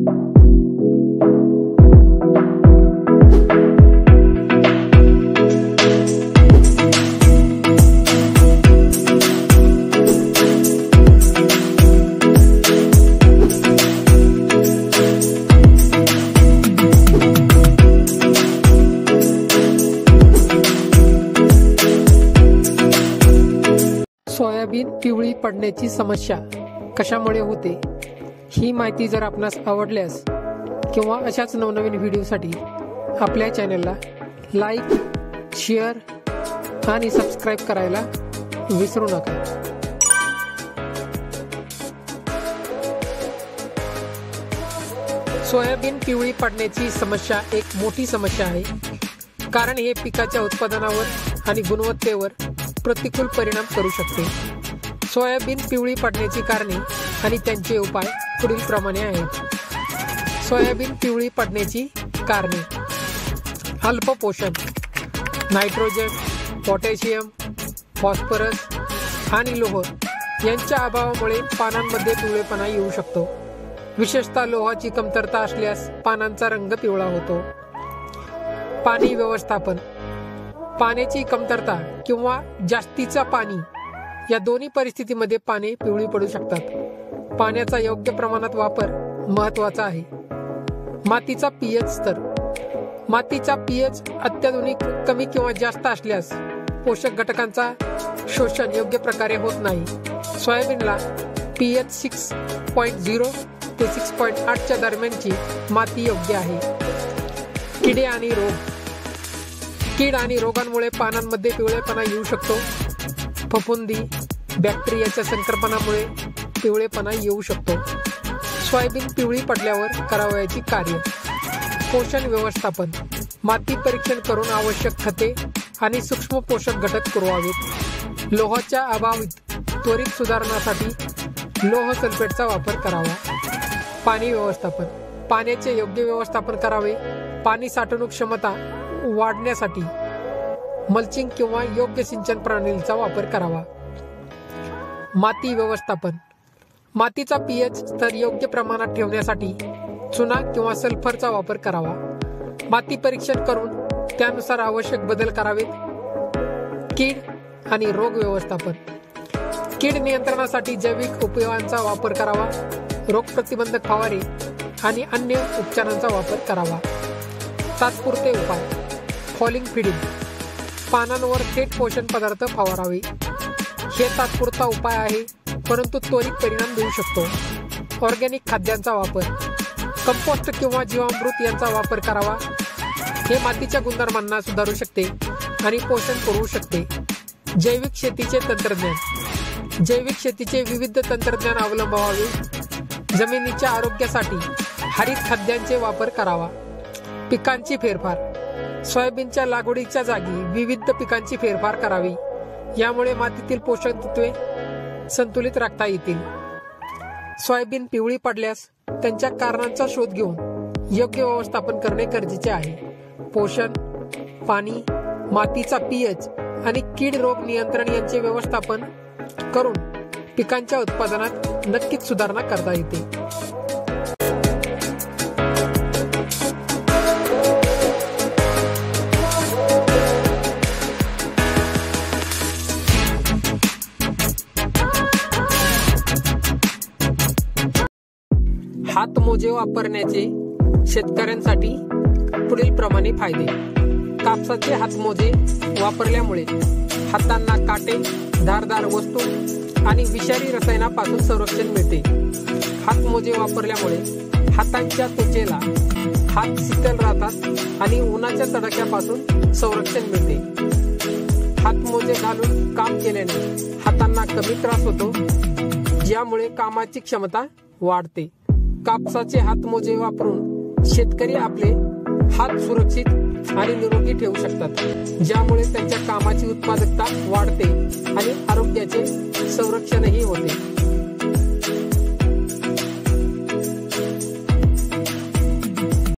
Soybean पिवळी पडण्याची समस्या कशामुळे होते, ही माहिती जर आपणास आवडल्यास किंवा अशाच नवनवीन व्हिडिओसाठी आपल्या चॅनलला लाईक, शेअर आणि सबस्क्राईब करायला विसरू नका। सोयाबीन पिवळी पडण्याची समस्या एक मोठी समस्या आहे, कारण हे पिकाच्या उत्पादनावर आणि गुणवत्तेवर प्रतिकूल परिणाम करू शकते। सोयाबीन पिवळी पडण्याची कारणे आणि त्यांचे उपाय पुढील प्रमाणे आहेत। सोयाबीन पिवळी पडण्याची कारणे: अल्प पोषण, नायट्रोजन, पोटॅशियम, फॉस्फरस आणि लोह यांच्या अभावामुळे पानांमध्ये पिवळेपणा येऊ शकतो। विशेषतः लोहाची कमतरता असल्यास पानांचा रंग पिवळा होतो। पाणी व्यवस्थापन: पाण्याची कमतरता किंवा जास्तीचा पाणी या दोन्ही परिस्थितीमध्ये पाने पिवळी पडू शकतात। पाण्याचा योग्य प्रमाणात वापर महत्त्वाचा आहे। मातीचा पीएच स्तर: मातीचा पीएच अत्याधुनिक कमी किंवा जास्त असल्यास पोषक घटकांचा शोषण योग्य प्रकारे होत नाही। सोयाबीनला पीएच 6.0 ते 6.8 च्या दरम्यानची माती योग्य आहे। किडे आणि रोग: कीड आणि रोगांमुळे पानांमध्ये पिवळेपणा येऊ शकतो। फफुंदी, बॅक्टेरियाच्या संक्रमणामुळे पिवळेपणा येऊ शकतो। सोयाबीन पिवळी पडल्यावर करावयाची कार्य: पोषण व्यवस्थापन: माती परीक्षण करून आवश्यक खते आणि सूक्ष्म पोषक घटक पुरवावेत। लोहाच्या अभावित त्वरित सुधारणासाठी लोह सल्फेटचा वापर करावा। पाणी व्यवस्थापन: पाण्याचे योग्य व्यवस्थापन करावे। पाणी साठवणूक क्षमता वाढण्यासाठी मल्चिंग किंवा योग्य सिंचन प्रणालीचा वापर करावा। माती व्यवस्थापन: मातीचा पीएच स्तर योग्य प्रमाणात ठेवण्यासाठी चुना किंवा सल्फरचा वापर करावा। माती परीक्षण करून त्यानुसार आवश्यक बदल करावेत। कीड आणि रोग व्यवस्थापन: कीड नियंत्रणासाठी जैविक उपयोगांचा वापर करावा। रोग प्रतिबंधक फवारे आणि अन्य उपचारांचा वापर करावा। तात्पुरते उपाय: फॉलिंग फीडिंग: पानांवर थेट पोषण पदार्थ फवारावे। हे तात्पुरता उपाय आहे, परंतु त्वरित परिणाम देऊ शकतो। ऑर्गॅनिक खाद्यांचा वापर: कंपोस्ट किंवा जीवामृत यांचा वापर करावा। हे मातीच्या गुणधर्मांना सुधारू शकते आणि पोषण पुरवू शकते। जैविक शेतीचे तंत्रज्ञान: जैविक शेतीचे विविध तंत्रज्ञान अवलंबावे। जमिनीच्या आरोग्यासाठी हरित खाद्यांचे वापर करावा। पिकांची फेरफार: सोयाबीनच्या लागवडीच्या जागी विविध पिकांची फेरफार करावी। यामुळे मातीतील पोषक तत्वे संतुलित राखता येतील। सोयाबीन पिवळी पडल्यास त्यांच्या कारणांचा शोध घेऊन योग्य व्यवस्थापन करणे गरजेचे आहे। पोषण, पाणी, मातीचा पीएच आणि कीड रोग नियंत्रण यांचे व्यवस्थापन करून पिकांच्या उत्पादनात नक्कीच सुधारणा करता येते। हातमोजे वापरण्याचे शेतकऱ्यांसाठी पुढील प्रमाणे फायदे: कापसाचे हातमोजे वापरल्यामुळे हातांना काटे, धारदार वस्तू आणि विषारी रसायनापासून संरक्षण मिळते। हातमोजे वापरल्यामुळे हातांच्या त्वचेला हात शीतल राहतात आणि उन्हाच्या तडाख्यापासून संरक्षण मिळते। हातमोजे घालून काम केल्याने हातांना कमी त्रास होतो, ज्यामुळे कामाची क्षमता वाढते। कापसाचे हातमोजे वापरून शेतकरी आपले हात सुरक्षित आणि निरोगी ठेवू शकतात, ज्यामुळे त्यांच्या कामाची उत्पादकता वाढते आणि आरोग्याचे संरक्षणही होते।